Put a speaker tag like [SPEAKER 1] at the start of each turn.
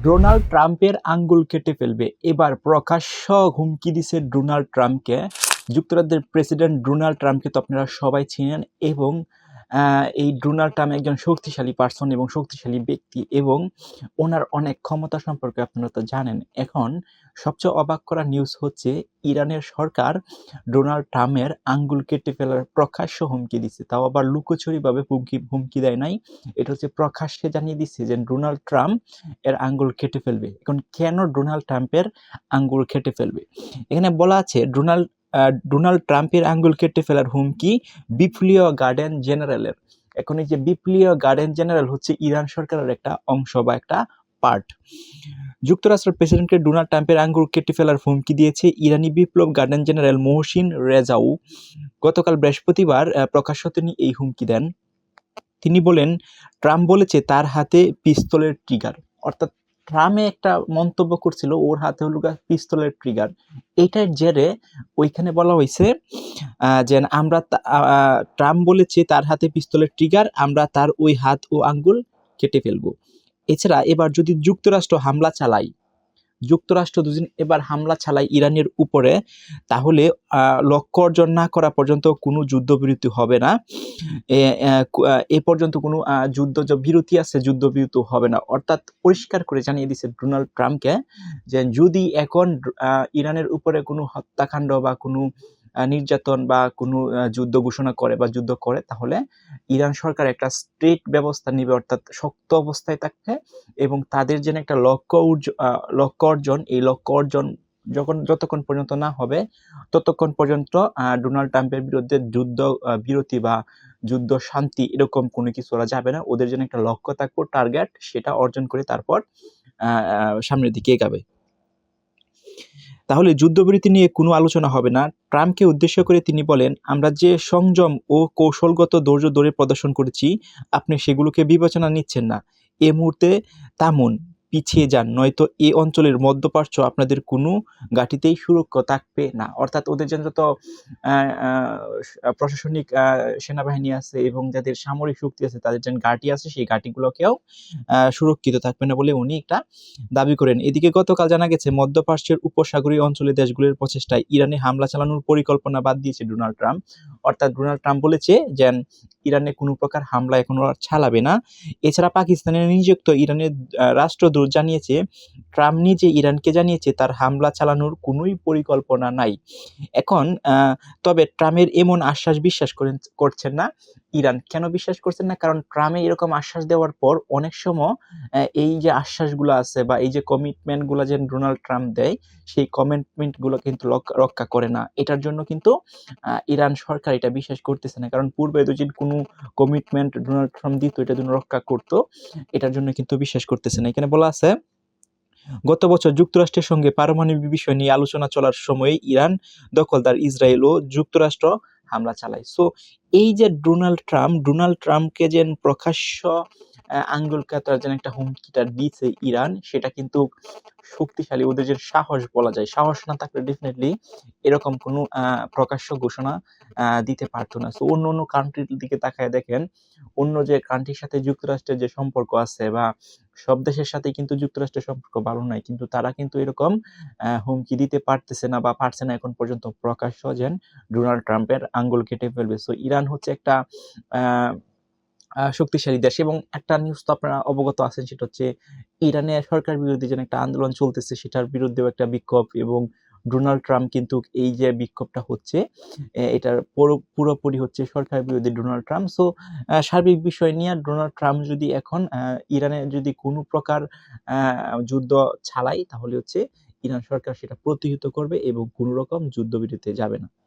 [SPEAKER 1] Donald ট্রাম্পের আঙ্গুল কেটে ফেলবে। এবার প্রকাশ্য হুমকি দিছে ডোনাল্ড ট্রাম্পকে। যুক্তরাজ্যের প্রেসিডেন্ট ডোনাল্ড ট্রাম্পকে তো আপনারা সবাই চিনেন এবং এই ডোনাল্ড ট্রাম্প একজন শক্তিশালী পার্সন এবং শক্তিশালী ব্যক্তি এবং ওনার অনেক ক্ষমতা সম্পর্কে আপনারা তো জানেন। এখন সবচেয়ে অবাক করা নিউজ হচ্ছে ইরানের সরকার ডোনাল্ড ট্রাম্পের আঙ্গুল কেটে ফেলার প্রকাশ্য হুমকি দিচ্ছে। তাও আবার লুকোচুরিভাবে হুমকি দেয় নাই। এটা হচ্ছে প্রকাশ্যে জানিয়ে দিচ্ছে যে ডোনাল্ড ট্রাম্প এর আঙ্গুল কেটে ফেলবে। এখন কেন ডোনাল্ড ট্রাম্পের আঙ্গুল কেটে ফেলবে? এখানে বলা আছে ডোনাল্ড ট্রাম্পের আঙ্গুল কেটে ফেলার হুমকি বিপ্লবীয় গার্ডিয়ান জেনারেলের। এখন এই যে বিপ্লবীয় গার্ডিয়ান জেনারেল হচ্ছে ইরান সরকারের একটা অংশ বা একটা পার্ট। যুক্তরাষ্ট্রের প্রেসিডেন্টকে ডোনাল্ড ট্রাম্পের আঙ্গুল কেটে ফেলার হুমকি দিয়েছে ইরানি বিপ্লব গার্ডিয়ান জেনারেল মোহসিন রেজাউ। গতকাল বৃহস্পতিবার প্রকাশ্য তিনি এই হুমকি দেন। তিনি বলেন, ট্রাম্প বলেছে তার হাতে পিস্তলের ট্রিগার। অর্থাৎ ট্রাম্পে একটা মন্তব্য করছিল ওর হাতে হলো পিস্তলের ট্রিগার। এটার জেরে ওইখানে বলা হয়েছে যে আমরা ট্রাম্প বলেছে তার হাতে পিস্তলের ট্রিগার, আমরা তার ওই হাত ও আঙ্গুল কেটে ফেলবো। এছাড়া এবার যদি যুক্তরাষ্ট্র এবার হামলা চালায় ইরানের উপরে, তাহলে লক্ষ্য অর্জন না করা পর্যন্ত কোনো যুদ্ধবিরতি হবে না। এ পর্যন্ত কোনো যুদ্ধবিরতি হবে না। অর্থাৎ পরিষ্কার করে জানিয়ে দিচ্ছে ডোনাল্ড ট্রাম্পকে যে যদি এখন ইরানের উপরে কোনো হত্যাকাণ্ড বা কোনো নির্যাতন বা কোনো যুদ্ধ ঘোষণা করে বা যুদ্ধ করে, তাহলে ইরান সরকার একটা স্ট্রিক্ট ব্যবস্থা নেবে, অর্থাৎ শক্ত অবস্থায় থাকবে এবং তাদের যেন একটা লক্ষ্য অর্জন যতক্ষণ পর্যন্ত না হবে ততক্ষণ পর্যন্ত ডোনাল্ড ট্রাম্পের বিরুদ্ধে যুদ্ধ বিরতি বা যুদ্ধ শান্তি এরকম কোনো কিছু ওরা যাবে না। ওদের জন্য একটা লক্ষ্য থাকবে, টার্গেট, সেটা অর্জন করে তারপর সামনের দিকে এগাবে। তাহলে যুদ্ধবিরতি নিয়ে কোনো আলোচনা হবে না। ট্রাম্পকে উদ্দেশ্য করে তিনি বলেন, আমরা যে সংযম ও কৌশলগত ধৈর্য ধরে প্রদর্শন করেছি, আপনি সেগুলোকে বিবেচনা নিচ্ছেন না। এ মুহূর্তে থামুন, পিছিয়ে যান, নয়তো এ অঞ্চলের মধ্যপ্রাচ্য আপনাদের কোনো ঘাঁটিতেই সুরক্ষা থাকবে না। অর্থাৎ ওদের জন্য যত প্রশাসনিক সেনাবাহিনী আছে এবং যাদের সামরিক শক্তি আছে, তাদের যে ঘাঁটি আছে, সেই ঘাঁটিগুলোকেও সুরক্ষিত থাকবে না বলে উনি একটা দাবি করেন। এদিকে গতকাল জানা গেছে মধ্যপ্রাচ্যের উপসাগরীয় অঞ্চলের দেশগুলোর প্রচেষ্টায় ইরানে হামলা চালানোর পরিকল্পনা বাদ দিয়েছে ডোনাল্ড ট্রাম্প। অর্থাৎ ডোনাল্ড ট্রাম্প বলেছে যে ইরানে কোনো প্রকার হামলা এখন আর চালাবে না। এছাড়া পাকিস্তানের নিযুক্ত ইরানের রাষ্ট্রদূত জানিয়েছে, ট্রাম্প নিজে ইরানকে জানিয়েছে তার হামলা চালানোর কোনোই পরিকল্পনা নাই। এখন তবে ট্রাম্পের এমন আশ্বাস বিশ্বাস করছেন না ইরান। কেন বিশ্বাস করছেন না? কারণ ট্রাম্পে এরকম আশ্বাস দেওয়ার পর অনেক সময় এই যে আশ্বাসগুলো আছে বা এই যে কমিটমেন্টগুলো যে ডোনাল্ড ট্রাম্প দেয়, সেই কমিটমেন্টগুলো কিন্তু রক্ষা করে না। এটার জন্য কিন্তু ইরান সরকার এটা বিশ্বাস করতেছে না। কারণ পূর্বে যদি কোনো কমিটমেন্ট ডোনাল্ড ট্রাম্প দিত, এটা জন্য রক্ষা করতো, এটার জন্য কিন্তু বিশ্বাস করতেছে না। এখানে বলা আছে, গত বছর যুক্তরাষ্ট্রের সঙ্গে পারমাণবিক বিষয় নিয়ে আলোচনা চলার সময় ইরান দখলদার ইসরায়েল ও যুক্তরাষ্ট্র হামলা চালায়। সো এই যে ডোনাল্ড ট্রাম্পকে যে প্রকাশ্য আঙ্গুল কাটার যেন একটা হুমকিটা দিচ্ছে ইরান, সেটা কিন্তু শক্তিশালী। ওদের যে সাহস বলা যায়, সাহস না থাকলে ডেফিনেটলি এরকম কোনো প্রকাশ্য ঘোষণা দিতে পারতো না। সো অন্য কান্ট্রির দিকে তাকায় দেখেন, অন্য যে কান্ট্রির সাথে যুক্তরাষ্ট্রের যে সম্পর্ক আছে বা সব দেশের সাথে কিন্তু যুক্তরাষ্ট্রের সম্পর্ক ভালো নয়, কিন্তু তারা কিন্তু এরকম হুমকি দিতে পারতেছে না বা পারছে না এখন পর্যন্ত প্রকাশ্য যেন ডোনাল্ড ট্রাম্পের আঙ্গুল কেটে ফেলবে। সো ইরান হচ্ছে একটা শক্তিশালী দেশ। এবং একটা নিউজ তো আপনারা অবগত আছেন, সেটা হচ্ছে ইরানের সরকার বিরোধী যেন একটা আন্দোলন চলতেছে, সেটার বিরুদ্ধেও একটা বিক্ষোভ। এবং ডোনাল্ড ট্রাম্প কিন্তু এই যে বিক্ষোভটা হচ্ছে, এটার পুরোপুরি হচ্ছে সরকার বিরোধী ডোনাল্ড ট্রাম্প। সো সার্বিক বিষয় নিয়ে ডোনাল্ড ট্রাম্প যদি এখন ইরানে যদি কোনো প্রকার যুদ্ধ চালায়, তাহলে হচ্ছে ইরান সরকার সেটা প্রতিহত করবে এবং কোনো রকম যুদ্ধবিরতিতে যাবে না।